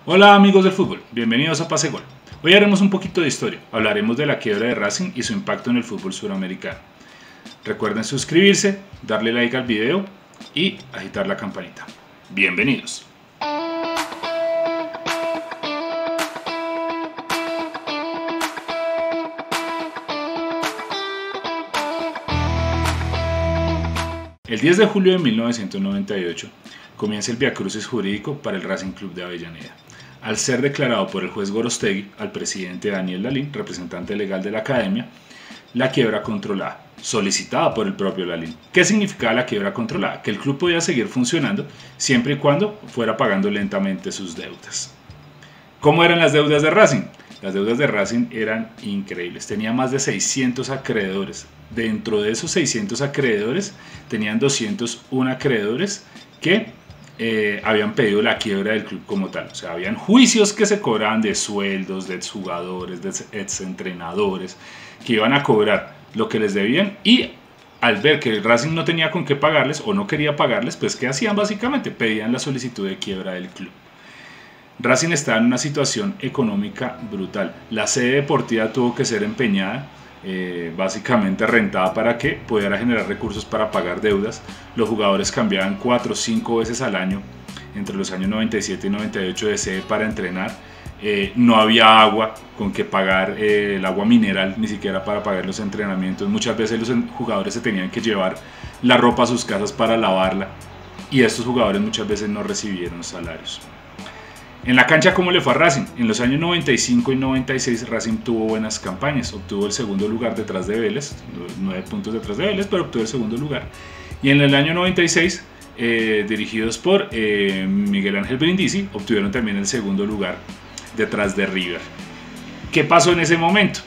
Hola amigos del fútbol, bienvenidos a Pase Gol. Hoy haremos un poquito de historia, hablaremos de la quiebra de Racing y su impacto en el fútbol suramericano. Recuerden suscribirse, darle like al video y agitar la campanita. Bienvenidos. El 10 de julio de 1998 comienza el viacrucis jurídico para el Racing Club de Avellaneda, al ser declarado por el juez Gorostegui al presidente Daniel Lalín, representante legal de la academia, la quiebra controlada, solicitada por el propio Lalín. ¿Qué significaba la quiebra controlada? Que el club podía seguir funcionando siempre y cuando fuera pagando lentamente sus deudas. ¿Cómo eran las deudas de Racing? Las deudas de Racing eran increíbles, tenía más de 600 acreedores. Dentro de esos 600 acreedores tenían 201 acreedores que habían pedido la quiebra del club como tal. O sea, habían juicios que se cobraban de sueldos, de exjugadores, de exentrenadores, que iban a cobrar lo que les debían, y al ver que el Racing no tenía con qué pagarles o no quería pagarles, pues ¿qué hacían básicamente? Pedían la solicitud de quiebra del club. Racing estaba en una situación económica brutal. La sede deportiva tuvo que ser empeñada, básicamente rentada, para que pudiera generar recursos para pagar deudas. Los jugadores cambiaban 4 o 5 veces al año entre los años 97 y 98 de sede para entrenar. No había agua con que pagar, el agua mineral, ni siquiera para pagar los entrenamientos. Muchas veces los jugadores se tenían que llevar la ropa a sus casas para lavarla, y estos jugadores muchas veces no recibieron salarios. En la cancha, ¿cómo le fue a Racing? En los años 95 y 96 Racing tuvo buenas campañas, obtuvo el segundo lugar detrás de Vélez, 9 puntos detrás de Vélez, pero obtuvo el segundo lugar. Y en el año 96, dirigidos por Miguel Ángel Brindisi, obtuvieron también el segundo lugar detrás de River. ¿Qué pasó en ese momento?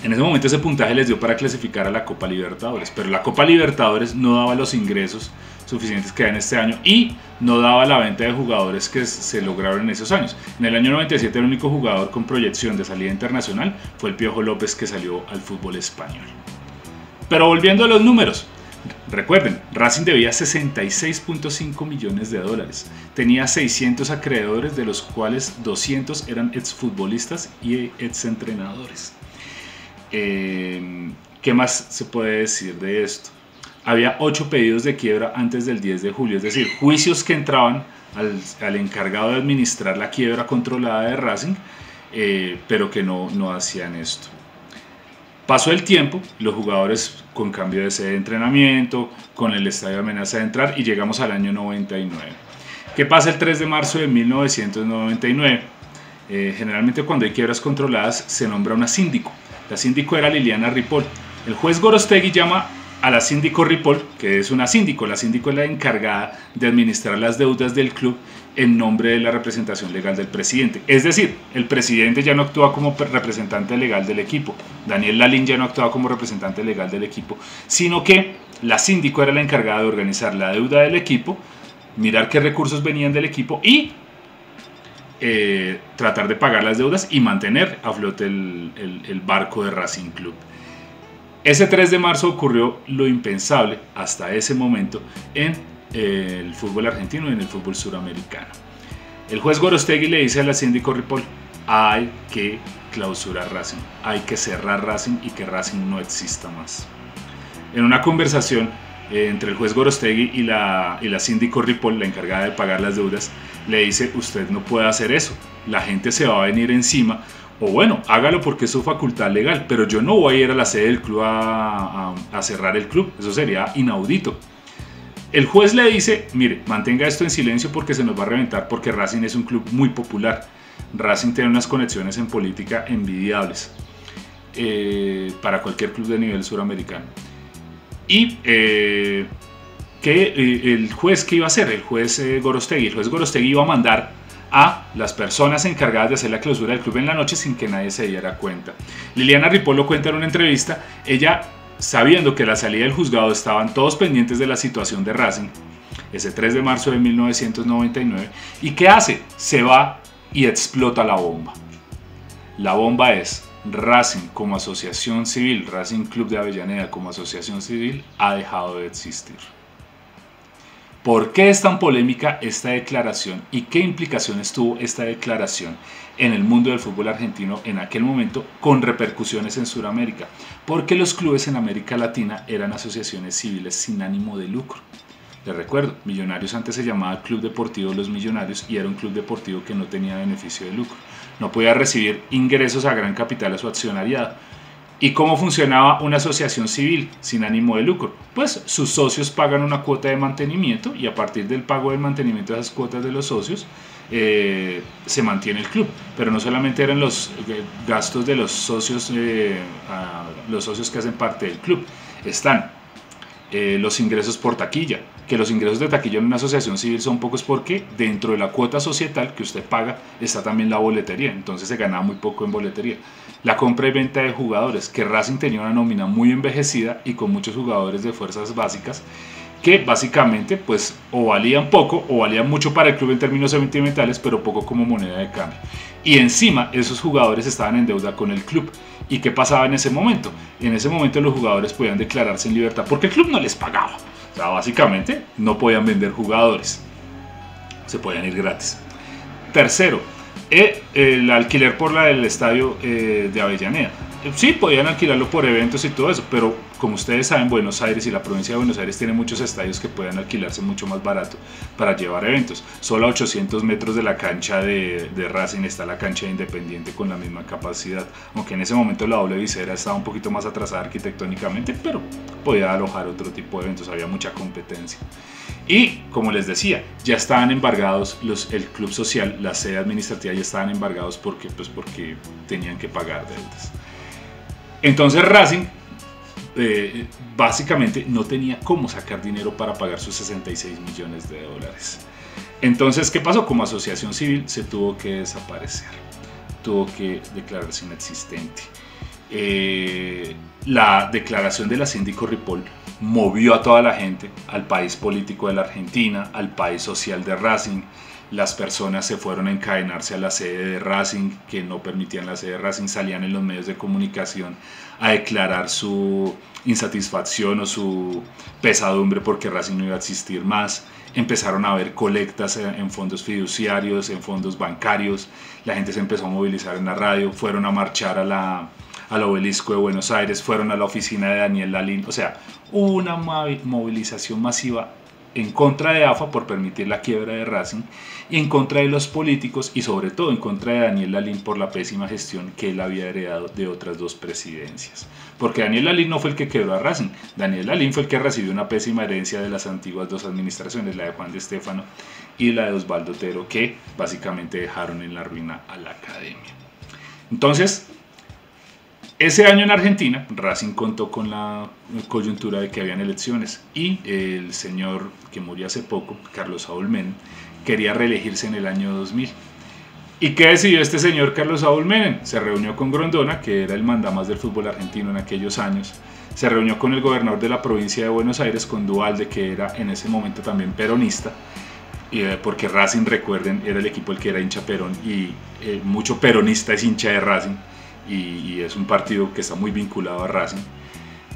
En ese momento ese puntaje les dio para clasificar a la Copa Libertadores, pero la Copa Libertadores no daba los ingresos suficientes que hay en este año y no daba la venta de jugadores que se lograron en esos años. En el año 97 el único jugador con proyección de salida internacional fue el Piojo López, que salió al fútbol español. Pero volviendo a los números, recuerden, Racing debía 66.5 millones de dólares, tenía 600 acreedores, de los cuales 200 eran exfutbolistas y exentrenadores. ¿Qué más se puede decir de esto? Había 8 pedidos de quiebra antes del 10 de julio, es decir, juicios que entraban al encargado de administrar la quiebra controlada de Racing, pero que no hacían esto. Pasó el tiempo, los jugadores con cambio de sede de entrenamiento, con el estadio amenaza de entrar, y llegamos al año 99. ¿Qué pasa el 3 de marzo de 1999? Generalmente cuando hay quiebras controladas se nombra una síndico. La síndico era Liliana Ripoll. El juez Gorostegui llama a la síndico Ripoll, que es una síndico. La síndico es la encargada de administrar las deudas del club en nombre de la representación legal del presidente. Es decir, el presidente ya no actúa como representante legal del equipo, Daniel Lalín ya no actuaba como representante legal del equipo, sino que la síndico era la encargada de organizar la deuda del equipo, mirar qué recursos venían del equipo y tratar de pagar las deudas y mantener a flote el barco de Racing Club. Ese 3 de marzo ocurrió lo impensable hasta ese momento en el fútbol argentino y en el fútbol suramericano. El juez Gorostegui le dice a la síndico Ripoll: hay que clausurar Racing, hay que cerrar Racing y que Racing no exista más. En una conversación entre el juez Gorostegui y la síndico Ripoll, la encargada de pagar las deudas, le dice: usted no puede hacer eso, la gente se va a venir encima, o bueno, hágalo porque es su facultad legal, pero yo no voy a ir a la sede del club a cerrar el club, eso sería inaudito. El juez le dice: mire, mantenga esto en silencio porque se nos va a reventar, porque Racing es un club muy popular, Racing tiene unas conexiones en política envidiables para cualquier club de nivel suramericano. Y el juez, ¿qué iba a hacer? El juez Gorostegui iba a mandar a las personas encargadas de hacer la clausura del club en la noche sin que nadie se diera cuenta. Liliana Ripoll lo cuenta en una entrevista. Ella, sabiendo que a la salida del juzgado estaban todos pendientes de la situación de Racing, ese 3 de marzo de 1999, ¿y qué hace? Se va y explota la bomba. La bomba es: Racing como asociación civil, Racing Club de Avellaneda como asociación civil, ha dejado de existir. ¿Por qué es tan polémica esta declaración y qué implicaciones tuvo esta declaración en el mundo del fútbol argentino en aquel momento con repercusiones en Sudamérica? Porque los clubes en América Latina eran asociaciones civiles sin ánimo de lucro. Les recuerdo, Millonarios antes se llamaba Club Deportivo Los Millonarios y era un club deportivo que no tenía beneficio de lucro. No podía recibir ingresos a gran capital a su accionariado. ¿Y cómo funcionaba una asociación civil sin ánimo de lucro? Pues sus socios pagan una cuota de mantenimiento y a partir del pago del mantenimiento de esas cuotas de los socios se mantiene el club. Pero no solamente eran los gastos de los socios que hacen parte del club, están los ingresos por taquilla, que los ingresos de taquilla en una asociación civil son pocos porque dentro de la cuota societal que usted paga está también la boletería, entonces se ganaba muy poco en boletería. La compra y venta de jugadores, que Racing tenía una nómina muy envejecida y con muchos jugadores de fuerzas básicas que básicamente pues o valían poco o valían mucho para el club en términos sentimentales, pero poco como moneda de cambio. Y encima esos jugadores estaban en deuda con el club. ¿Y qué pasaba en ese momento? En ese momento los jugadores podían declararse en libertad porque el club no les pagaba. O sea, básicamente no podían vender jugadores. Se podían ir gratis. Tercero, el alquiler por la del estadio de Avellaneda. Sí, podían alquilarlo por eventos y todo eso, pero como ustedes saben, Buenos Aires y la provincia de Buenos Aires tiene muchos estadios que pueden alquilarse mucho más barato para llevar eventos. Solo a 800 metros de la cancha de Racing está la cancha de Independiente con la misma capacidad, aunque en ese momento la doble visera estaba un poquito más atrasada arquitectónicamente, pero podía alojar otro tipo de eventos, había mucha competencia. Y como les decía, ya estaban embargados el club social, la sede administrativa ya estaban embargados porque tenían que pagar deudas. Entonces Racing básicamente no tenía cómo sacar dinero para pagar sus 66 millones de dólares. Entonces, ¿qué pasó? Como asociación civil se tuvo que desaparecer, tuvo que declararse inexistente. La declaración de la síndico Ripoll movió a toda la gente, al país político de la Argentina, al país social de Racing. Las personas se fueron a encadenarse a la sede de Racing, que no permitían la sede de Racing, salían en los medios de comunicación a declarar su insatisfacción o su pesadumbre porque Racing no iba a existir más. Empezaron a haber colectas en fondos fiduciarios, en fondos bancarios, la gente se empezó a movilizar en la radio, fueron a marchar al obelisco de Buenos Aires, fueron a la oficina de Daniel Lalín, o sea, hubo una movilización masiva en contra de AFA por permitir la quiebra de Racing y en contra de los políticos y sobre todo en contra de Daniel Lalín por la pésima gestión que él había heredado de otras dos presidencias. Porque Daniel Lalín no fue el que quebró a Racing, Daniel Lalín fue el que recibió una pésima herencia de las antiguas dos administraciones, la de Juan de Stefano y la de Osvaldo Otero, que básicamente dejaron en la ruina a la academia. Entonces, ese año en Argentina, Racing contó con la coyuntura de que habían elecciones y el señor que murió hace poco, Carlos Saúl Menem, quería reelegirse en el año 2000. ¿Y qué decidió este señor Carlos Saúl Menem? Se reunió con Grondona, que era el mandamás del fútbol argentino en aquellos años. Se reunió con el gobernador de la provincia de Buenos Aires, con Duhalde, que era en ese momento también peronista, porque Racing, recuerden, era el equipo el que era hincha Perón y mucho peronista es hincha de Racing. Y es un partido que está muy vinculado a Racing.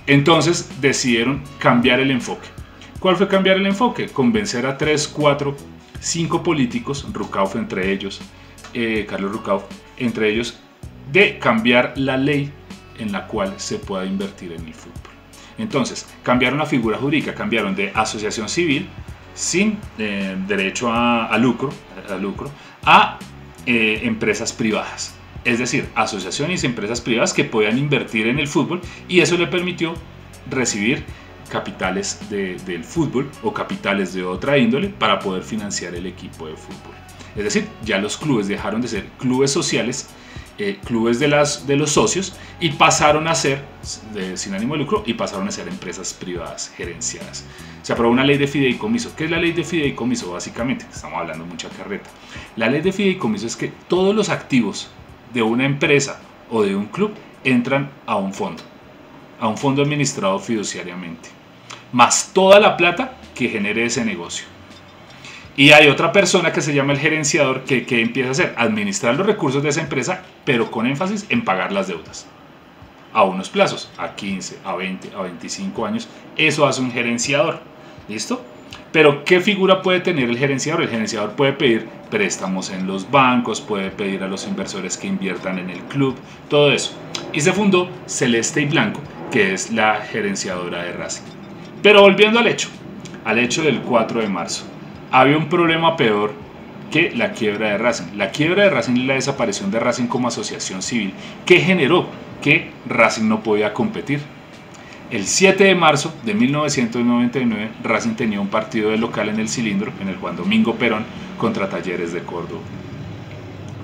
Entonces decidieron cambiar el enfoque. ¿Cuál fue cambiar el enfoque? Convencer a 3, 4, 5 políticos, Rucauf entre ellos, Carlos Rucauf entre ellos, de cambiar la ley en la cual se pueda invertir en el fútbol. Entonces cambiaron la figura jurídica, cambiaron de asociación civil sin derecho a lucro a empresas privadas. Es decir, asociaciones y empresas privadas que podían invertir en el fútbol y eso le permitió recibir capitales del fútbol o capitales de otra índole para poder financiar el equipo de fútbol. Es decir, ya los clubes dejaron de ser clubes sociales, clubes de los socios y pasaron a ser sin ánimo de lucro y pasaron a ser empresas privadas gerenciadas. Se aprobó una ley de fideicomiso. ¿Qué es la ley de fideicomiso? Básicamente, estamos hablando mucha carreta. La ley de fideicomiso es que todos los activos de una empresa o de un club entran a un fondo administrado fiduciariamente, más toda la plata que genere ese negocio. Y hay otra persona que se llama el gerenciador que empieza a hacer, administrar los recursos de esa empresa, pero con énfasis en pagar las deudas a unos plazos, a 15, a 20, a 25 años. Eso hace un gerenciador. ¿Listo? Pero ¿qué figura puede tener el gerenciador? El gerenciador puede pedir préstamos en los bancos, puede pedir a los inversores que inviertan en el club, todo eso. Y se fundó Celeste y Blanco, que es la gerenciadora de Racing. Pero volviendo al hecho del 4 de marzo, había un problema peor que la quiebra de Racing. La quiebra de Racing y la desaparición de Racing como asociación civil, que generó que Racing no podía competir. El 7 de marzo de 1999, Racing tenía un partido de local en el Cilindro, en el Juan Domingo Perón, contra Talleres de Córdoba.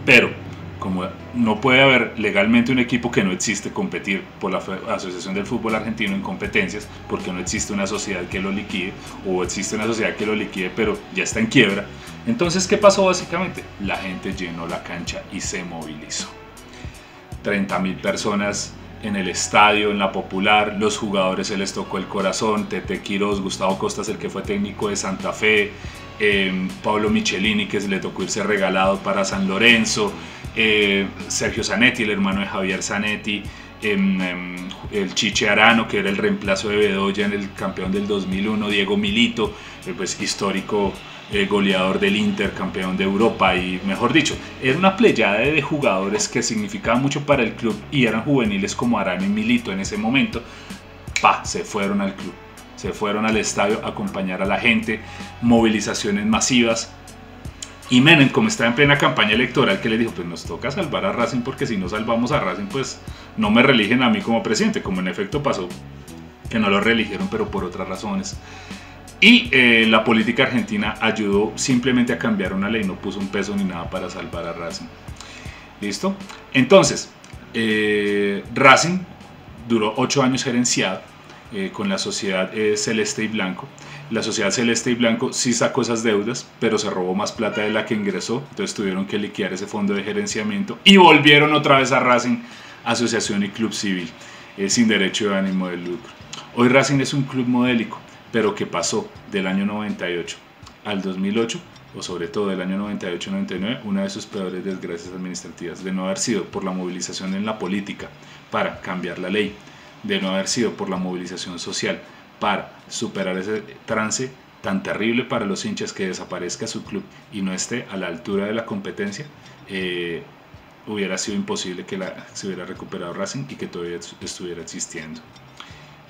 Pero, como no puede haber legalmente un equipo que no existe competir por la Asociación del Fútbol Argentino en competencias, porque no existe una sociedad que lo liquide, o existe una sociedad que lo liquide pero ya está en quiebra, entonces ¿qué pasó básicamente? La gente llenó la cancha y se movilizó. 30.000 personas en el estadio, en la Popular, los jugadores se les tocó el corazón, Tete Quirós, Gustavo Costas, el que fue técnico de Santa Fe, Pablo Michelini, que se le tocó irse regalado para San Lorenzo, Sergio Zanetti, el hermano de Javier Zanetti, el Chiche Arano, que era el reemplazo de Bedoya en el campeón del 2001, Diego Milito, pues histórico goleador del Inter, campeón de Europa, y mejor dicho, era una pleyada de jugadores que significaban mucho para el club y eran juveniles como Arano y Milito en ese momento. Se fueron al club, se fueron al estadio a acompañar a la gente, movilizaciones masivas. Y Menem, como está en plena campaña electoral, que le dijo, pues nos toca salvar a Racing, porque si no salvamos a Racing, pues no me reeligen a mí como presidente, como en efecto pasó, que no lo reeligieron, pero por otras razones. Y la política argentina ayudó simplemente a cambiar una ley, no puso un peso ni nada para salvar a Racing. ¿Listo? Entonces, Racing duró 8 años gerenciado con la sociedad Celeste y Blanco. La sociedad Celeste y Blanco sí sacó esas deudas, pero se robó más plata de la que ingresó, entonces tuvieron que liquidar ese fondo de gerenciamiento y volvieron otra vez a Racing, asociación y club civil, sin derecho de ánimo de lucro. Hoy Racing es un club modélico, pero que pasó del año 98 al 2008, o sobre todo del año 98-99, una de sus peores desgracias administrativas, de no haber sido por la movilización en la política para cambiar la ley, de no haber sido por la movilización social para superar ese trance tan terrible para los hinchas, que desaparezca su club y no esté a la altura de la competencia, hubiera sido imposible que se hubiera recuperado Racing y que todavía estuviera existiendo.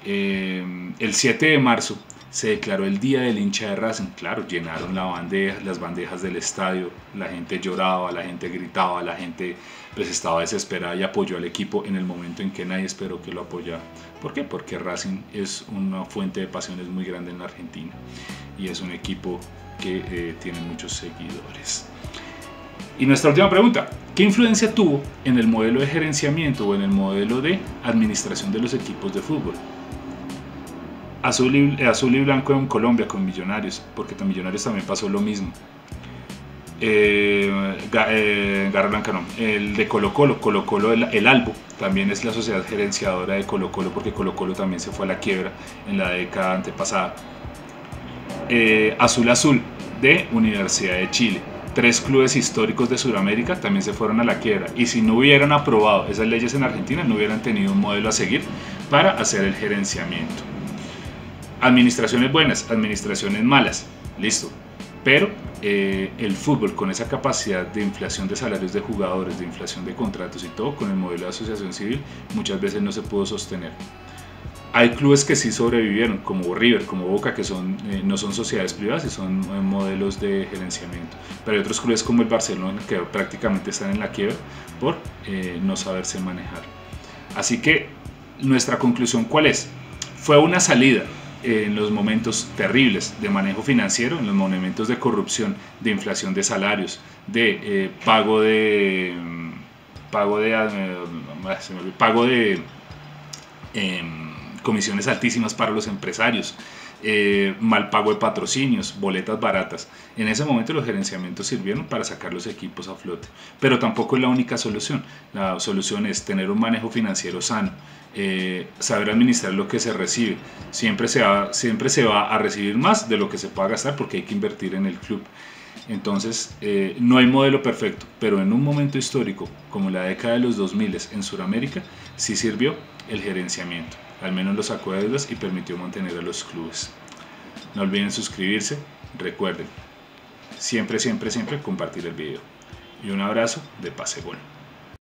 El 7 de marzo se declaró el Día del Hincha de Racing. Claro, llenaron las bandejas del estadio, la gente lloraba, la gente gritaba, la gente pues estaba desesperada y apoyó al equipo en el momento en que nadie esperó que lo apoyara. ¿Por qué? Porque Racing es una fuente de pasiones muy grande en la Argentina y es un equipo que tiene muchos seguidores. Y nuestra última pregunta: ¿qué influencia tuvo en el modelo de gerenciamiento o en el modelo de administración de los equipos de fútbol? Azul y blanco en Colombia con Millonarios, porque con Millonarios también pasó lo mismo. Garra Blanca no, el de Colo Colo, el Albo, también es la sociedad gerenciadora de Colo Colo, porque Colo Colo también se fue a la quiebra en la década antepasada. Azul de Universidad de Chile. 3 clubes históricos de Sudamérica también se fueron a la quiebra, y si no hubieran aprobado esas leyes en Argentina, no hubieran tenido un modelo a seguir para hacer el gerenciamiento. Administraciones buenas, administraciones malas, listo. Pero el fútbol, con esa capacidad de inflación de salarios de jugadores, de inflación de contratos y todo, con el modelo de asociación civil, muchas veces no se pudo sostener. Hay clubes que sí sobrevivieron, como River, como Boca, que no son sociedades privadas y son modelos de gerenciamiento. Pero hay otros clubes como el Barcelona, que prácticamente están en la quiebra por no saberse manejar. Así que nuestra conclusión, ¿cuál es? Fue una salida en los momentos terribles de manejo financiero, en los momentos de corrupción, de inflación de salarios, de pago de comisiones altísimas para los empresarios, mal pago de patrocinios, boletas baratas. En ese momento los gerenciamientos sirvieron para sacar los equipos a flote, pero tampoco es la única solución. La solución es tener un manejo financiero sano, saber administrar lo que se recibe. Siempre se va a recibir más de lo que se pueda gastar, porque hay que invertir en el club. Entonces, no hay modelo perfecto, pero en un momento histórico como la década de los 2000 en Sudamérica, sí sirvió el gerenciamiento. Al menos lo sacó de deudas y permitió mantener a los clubes. No olviden suscribirse, recuerden, siempre compartir el video. Y un abrazo de Pase Gol.